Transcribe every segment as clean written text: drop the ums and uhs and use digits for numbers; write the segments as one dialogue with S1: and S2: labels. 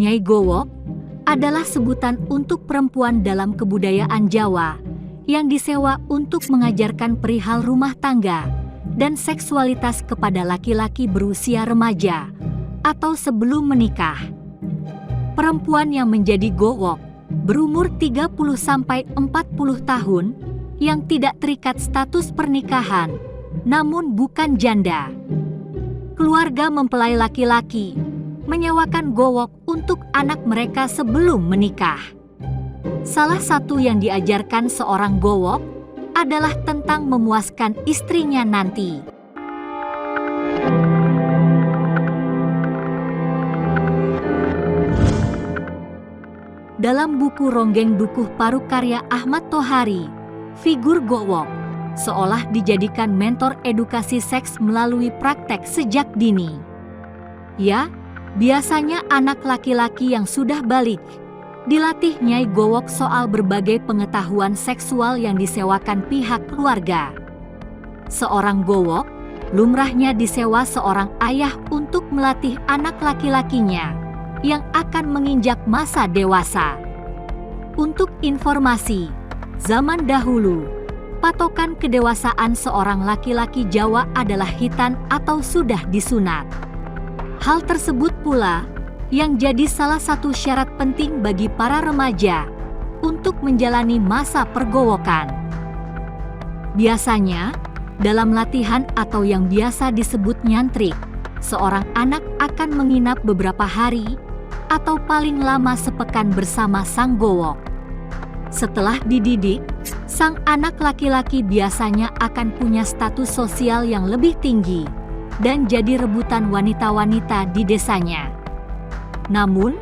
S1: Nyai Gowok adalah sebutan untuk perempuan dalam kebudayaan Jawa yang disewa untuk mengajarkan perihal rumah tangga dan seksualitas kepada laki-laki berusia remaja atau sebelum menikah. Perempuan yang menjadi gowok berumur 30–40 tahun yang tidak terikat status pernikahan, namun bukan janda. Keluarga mempelai laki-laki menyewakan gowok untuk anak mereka sebelum menikah. Salah satu yang diajarkan seorang gowok adalah tentang memuaskan istrinya nanti. Dalam buku Ronggeng Dukuh Paru karya Ahmad Tohari, figur gowok seolah dijadikan mentor edukasi seks melalui praktek sejak dini. Ya, biasanya anak laki-laki yang sudah balik dilatih Nyai Gowok soal berbagai pengetahuan seksual yang disewakan pihak keluarga. Seorang gowok lumrahnya disewa seorang ayah untuk melatih anak laki-lakinya yang akan menginjak masa dewasa. Untuk informasi, zaman dahulu, patokan kedewasaan seorang laki-laki Jawa adalah khitan atau sudah disunat. Hal tersebut pula yang jadi salah satu syarat penting bagi para remaja untuk menjalani masa pergowokan. Biasanya, dalam latihan atau yang biasa disebut nyantrik, seorang anak akan menginap beberapa hari atau paling lama sepekan bersama sang gowok. Setelah dididik, sang anak laki-laki biasanya akan punya status sosial yang lebih tinggi dan jadi rebutan wanita-wanita di desanya. Namun,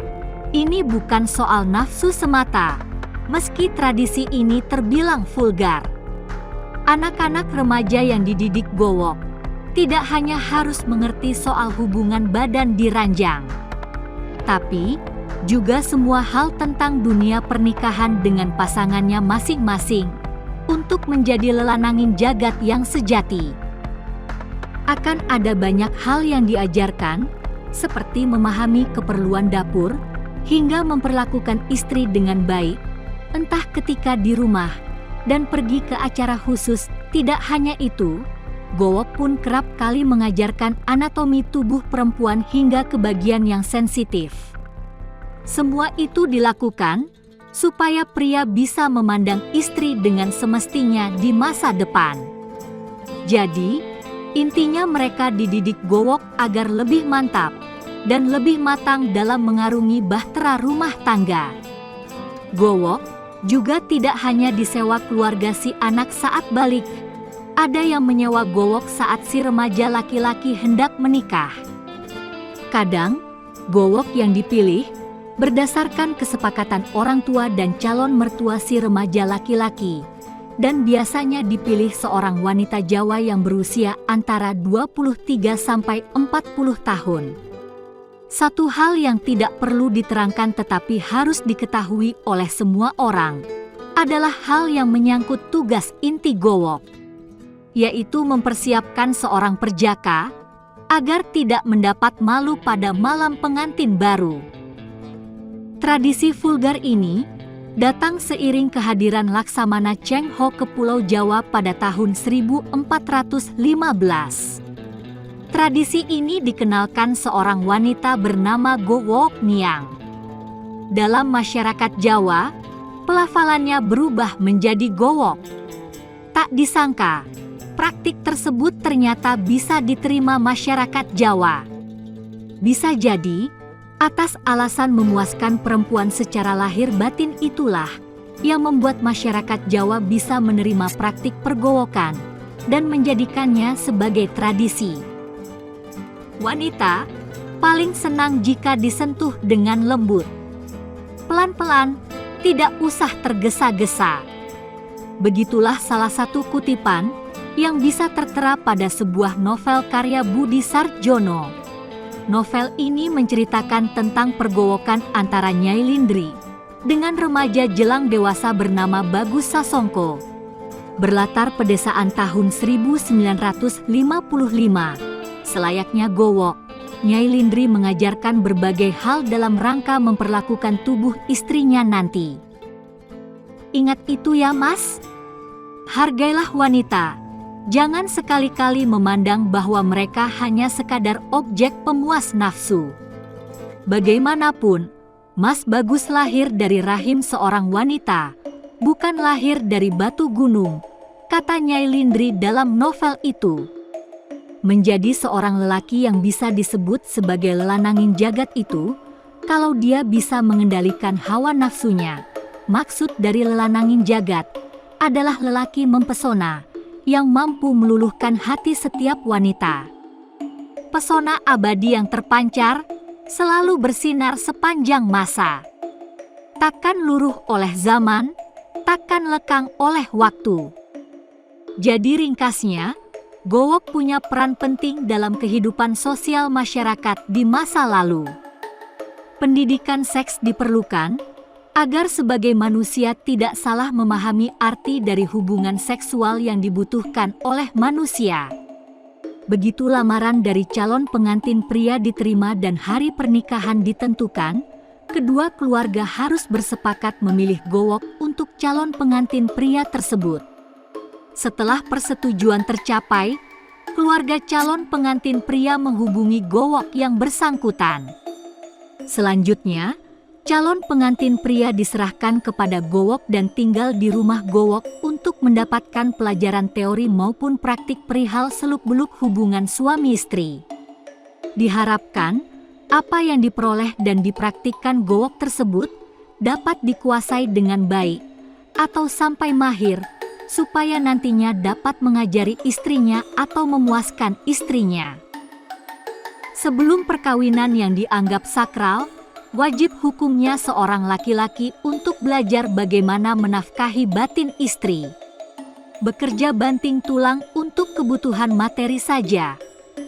S1: ini bukan soal nafsu semata, meski tradisi ini terbilang vulgar. Anak-anak remaja yang dididik gowok tidak hanya harus mengerti soal hubungan badan di ranjang, tapi juga semua hal tentang dunia pernikahan dengan pasangannya masing-masing untuk menjadi lelanangin jagat yang sejati. Akan ada banyak hal yang diajarkan, seperti memahami keperluan dapur, hingga memperlakukan istri dengan baik, entah ketika di rumah dan pergi ke acara khusus. Tidak hanya itu, gowok pun kerap kali mengajarkan anatomi tubuh perempuan hingga ke bagian yang sensitif. Semua itu dilakukan supaya pria bisa memandang istri dengan semestinya di masa depan. Jadi, intinya mereka dididik gowok agar lebih mantap dan lebih matang dalam mengarungi bahtera rumah tangga. Gowok juga tidak hanya disewa keluarga si anak saat balik. Ada yang menyewa gowok saat si remaja laki-laki hendak menikah. Kadang, gowok yang dipilih berdasarkan kesepakatan orang tua dan calon mertua si remaja laki-laki, dan biasanya dipilih seorang wanita Jawa yang berusia antara 23–40 tahun. Satu hal yang tidak perlu diterangkan tetapi harus diketahui oleh semua orang adalah hal yang menyangkut tugas inti gowok, yaitu mempersiapkan seorang perjaka agar tidak mendapat malu pada malam pengantin baru. Tradisi vulgar ini datang seiring kehadiran Laksamana Cheng Ho ke Pulau Jawa pada tahun 1415. Tradisi ini dikenalkan seorang wanita bernama Gowok Niang. Dalam masyarakat Jawa, pelafalannya berubah menjadi gowok. Tak disangka, praktik tersebut ternyata bisa diterima masyarakat Jawa. Bisa jadi, atas alasan memuaskan perempuan secara lahir batin itulah yang membuat masyarakat Jawa bisa menerima praktik pergowokan dan menjadikannya sebagai tradisi. Wanita paling senang jika disentuh dengan lembut. Pelan-pelan, tidak usah tergesa-gesa. Begitulah salah satu kutipan yang bisa tertera pada sebuah novel karya Budi Sardjono. Novel ini menceritakan tentang pergowokan antara Nyai Lindri dengan remaja jelang dewasa bernama Bagus Sasongko. Berlatar pedesaan tahun 1955, selayaknya gowok, Nyai Lindri mengajarkan berbagai hal dalam rangka memperlakukan tubuh istrinya nanti. Ingat itu ya, Mas. Hargailah wanita. Jangan sekali-kali memandang bahwa mereka hanya sekadar objek pemuas nafsu. Bagaimanapun, Mas Bagus lahir dari rahim seorang wanita, bukan lahir dari batu gunung, kata Nyai Lindri dalam novel itu. Menjadi seorang lelaki yang bisa disebut sebagai lelanangin jagat itu, kalau dia bisa mengendalikan hawa nafsunya. Maksud dari lelanangin jagat adalah lelaki mempesona yang mampu meluluhkan hati setiap wanita. Pesona abadi yang terpancar, selalu bersinar sepanjang masa. Takkan luruh oleh zaman, takkan lekang oleh waktu. Jadi ringkasnya, Gowok punya peran penting dalam kehidupan sosial masyarakat di masa lalu. Pendidikan seks diperlukan agar sebagai manusia tidak salah memahami arti dari hubungan seksual yang dibutuhkan oleh manusia. Begitu lamaran dari calon pengantin pria diterima dan hari pernikahan ditentukan, kedua keluarga harus bersepakat memilih Gowok untuk calon pengantin pria tersebut. Setelah persetujuan tercapai, keluarga calon pengantin pria menghubungi Gowok yang bersangkutan. Selanjutnya, calon pengantin pria diserahkan kepada Gowok dan tinggal di rumah Gowok untuk mendapatkan pelajaran teori maupun praktik perihal seluk-beluk hubungan suami istri. Diharapkan, apa yang diperoleh dan dipraktikkan Gowok tersebut dapat dikuasai dengan baik atau sampai mahir, supaya nantinya dapat mengajari istrinya atau memuaskan istrinya. Sebelum perkawinan yang dianggap sakral, wajib hukumnya seorang laki-laki untuk belajar bagaimana menafkahi batin istri. Bekerja banting tulang untuk kebutuhan materi saja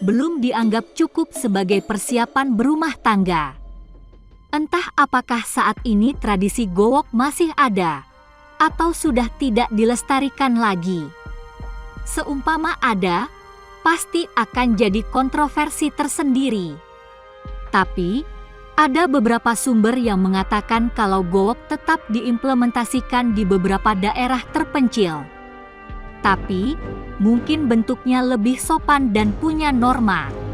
S1: belum dianggap cukup sebagai persiapan berumah tangga. Entah apakah saat ini tradisi Gowok masih ada atau sudah tidak dilestarikan lagi. Seumpama ada, pasti akan jadi kontroversi tersendiri. Tapi, ada beberapa sumber yang mengatakan kalau Gowok tetap diimplementasikan di beberapa daerah terpencil. Tapi, mungkin bentuknya lebih sopan dan punya norma.